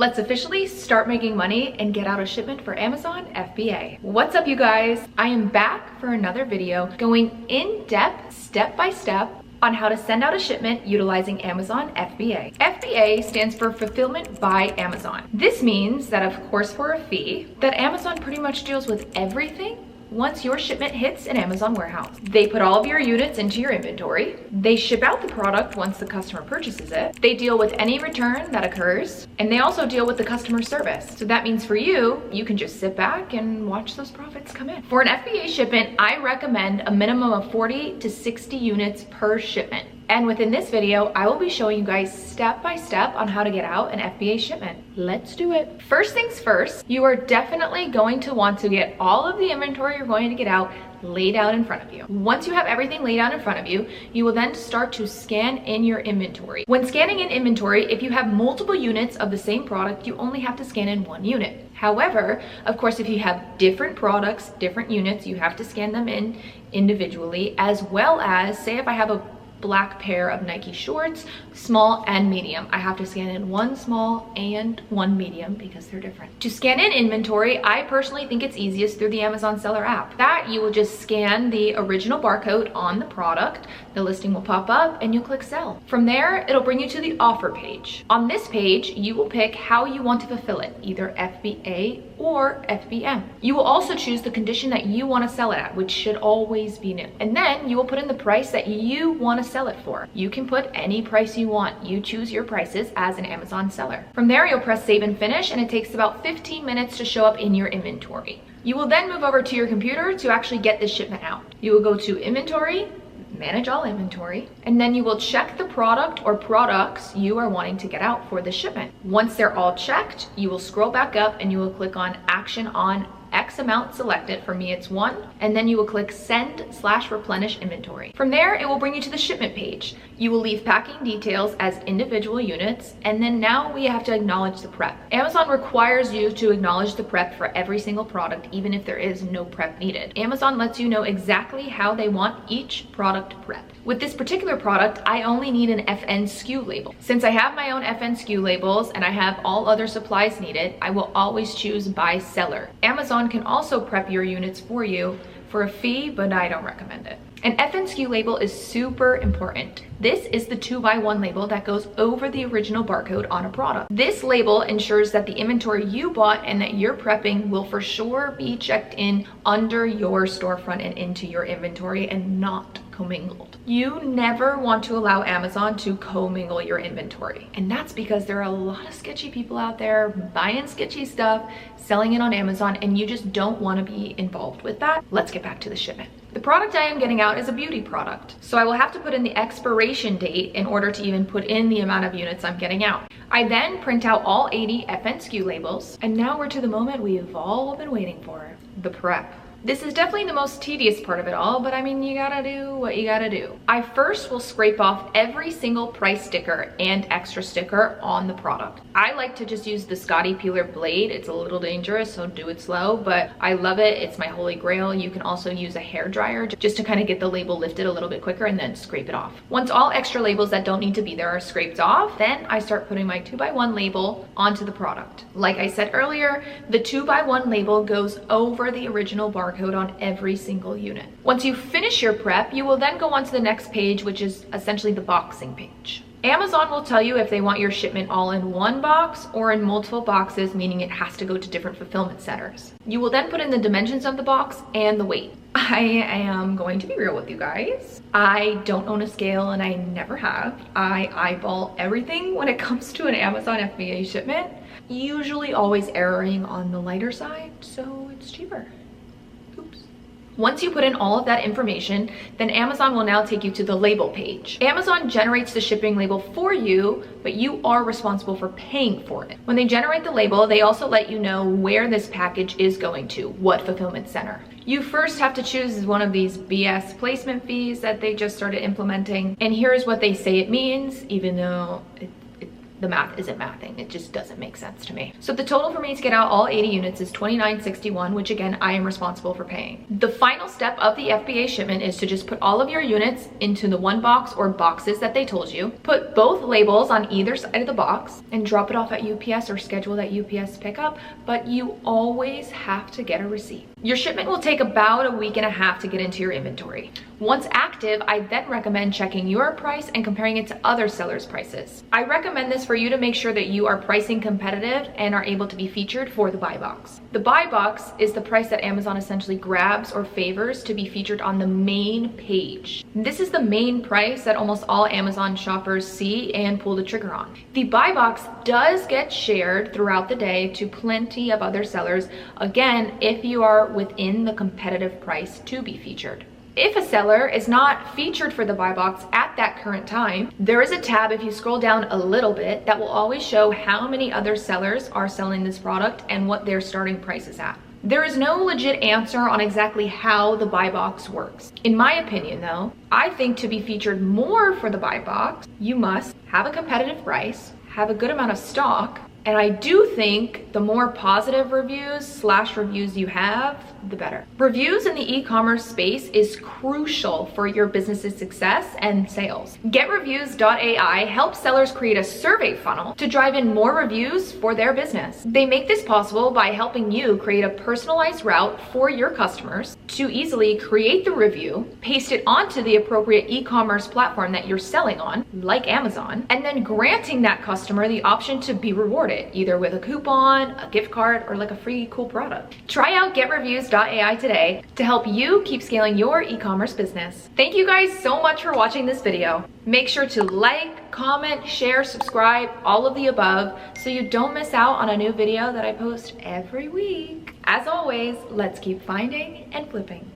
Let's officially start making money and get out a shipment for Amazon FBA. What's up, you guys? I am back for another video going in depth, step by step, on how to send out a shipment utilizing Amazon FBA. FBA stands for Fulfillment by Amazon. This means that, of course, for a fee, that Amazon pretty much deals with everything once your shipment hits an Amazon warehouse. They put all of your units into your inventory. They ship out the product once the customer purchases it. They deal with any return that occurs, and they also deal with the customer service. So that means for you, you can just sit back and watch those profits come in. For an FBA shipment, I recommend a minimum of 40 to 60 units per shipment. And within this video, I will be showing you guys step by step on how to get out an FBA shipment. Let's do it. First things first, you are definitely going to want to get all of the inventory you're going to get out laid out in front of you. Once you have everything laid out in front of you, you will then start to scan in your inventory. When scanning in inventory, if you have multiple units of the same product, you only have to scan in one unit. However, of course, if you have different products, different units, you have to scan them in individually, as well as, say if I have a black pair of Nike shorts, small and medium. I have to scan in one small and one medium because they're different. To scan in inventory, I personally think it's easiest through the Amazon Seller app. That you will just scan the original barcode on the product, the listing will pop up and you'll click sell. From there, it'll bring you to the offer page. On this page, you will pick how you want to fulfill it, either FBA or FBM. You will also choose the condition that you want to sell it at, which should always be new. And then you will put in the price that you want to sell it for. You can put any price you want. You choose your prices as an Amazon seller. From there, you'll press save and finish, and it takes about 15 minutes to show up in your inventory. You will then move over to your computer to actually get this shipment out. You will go to inventory, manage all inventory, and then you will check the product or products you are wanting to get out for the shipment. Once they're all checked, you will scroll back up and you will click on action on X amount selected. For me, it's 1. And then you will click send/replenish inventory. From there, it will bring you to the shipment page. You will leave packing details as individual units. And then now we have to acknowledge the prep. Amazon requires you to acknowledge the prep for every single product, even if there is no prep needed. Amazon lets you know exactly how they want each product prepped. With this particular product, I only need an FN SKU label. Since I have my own FN SKU labels and I have all other supplies needed, I will always choose by seller. Amazon can also prep your units for you for a fee, but I don't recommend it. An FN SKU label is super important. This is the 2x1 label that goes over the original barcode on a product. This label ensures that the inventory you bought and that you're prepping will for sure be checked in under your storefront and into your inventory and not commingled. You never want to allow Amazon to commingle your inventory. And that's because there are a lot of sketchy people out there buying sketchy stuff, selling it on Amazon, and you just don't want to be involved with that. Let's get back to the shipment. The product I am getting out is a beauty product, so I will have to put in the expiration date in order to even put in the amount of units I'm getting out. I then print out all 80 FN SKU labels, and now we're to the moment we've all been waiting for, the prep. This is definitely the most tedious part of it all, but I mean, you gotta do what you gotta do. I first will scrape off every single price sticker and extra sticker on the product. I like to just use the Scotty Peeler blade. It's a little dangerous, so do it slow, but I love it. It's my holy grail. You can also use a hair dryer just to kind of get the label lifted a little bit quicker and then scrape it off. Once all extra labels that don't need to be there are scraped off, then I start putting my 2x1 label onto the product. Like I said earlier, the 2x1 label goes over the original barcode on every single unit. Once you finish your prep, you will then go on to the next page, which is essentially the boxing page. Amazon will tell you if they want your shipment all in one box or in multiple boxes, meaning it has to go to different fulfillment centers. You will then put in the dimensions of the box and the weight. I am going to be real with you guys. I don't own a scale and I never have. I eyeball everything when it comes to an Amazon FBA shipment, usually always erring on the lighter side, so it's cheaper. Once you put in all of that information, then Amazon will now take you to the label page. Amazon generates the shipping label for you, but you are responsible for paying for it. When they generate the label, they also let you know where this package is going to, what fulfillment center. You first have to choose one of these BS placement fees that they just started implementing. And here's what they say it means, even though the math isn't mathing. It just doesn't make sense to me. So the total for me to get out all 80 units is $29.61, which again, I am responsible for paying. The final step of the FBA shipment is to just put all of your units into the one box or boxes that they told you, put both labels on either side of the box, and drop it off at UPS or schedule that UPS pickup, but you always have to get a receipt. Your shipment will take about a week and a half to get into your inventory. Once active, I then recommend checking your price and comparing it to other sellers' prices. I recommend this for you to make sure that you are pricing competitive and are able to be featured for the buy box. The buy box is the price that Amazon essentially grabs or favors to be featured on the main page. This is the main price that almost all Amazon shoppers see and pull the trigger on. The buy box does get shared throughout the day to plenty of other sellers, again, if you are within the competitive price to be featured. If a seller is not featured for the buy box at that current time, there is a tab if you scroll down a little bit that will always show how many other sellers are selling this product and what their starting price is at. There is no legit answer on exactly how the buy box works. In my opinion though, I think to be featured more for the buy box, you must have a competitive price, have a good amount of stock, and I do think the more positive reviews you have, the better. Reviews in the e-commerce space is crucial for your business's success and sales. GETREVIEWS.AI helps sellers create a survey funnel to drive in more reviews for their business. They make this possible by helping you create a personalized route for your customers to easily create the review, paste it onto the appropriate e-commerce platform that you're selling on, like Amazon, and then granting that customer the option to be rewarded, either with a coupon, a gift card, or like a free cool product. Try out GetReviews.ai today to help you keep scaling your e-commerce business. Thank you guys so much for watching this video. Make sure to like, comment, share, subscribe, all of the above, so you don't miss out on a new video that I post every week. As always, let's keep finding and flipping.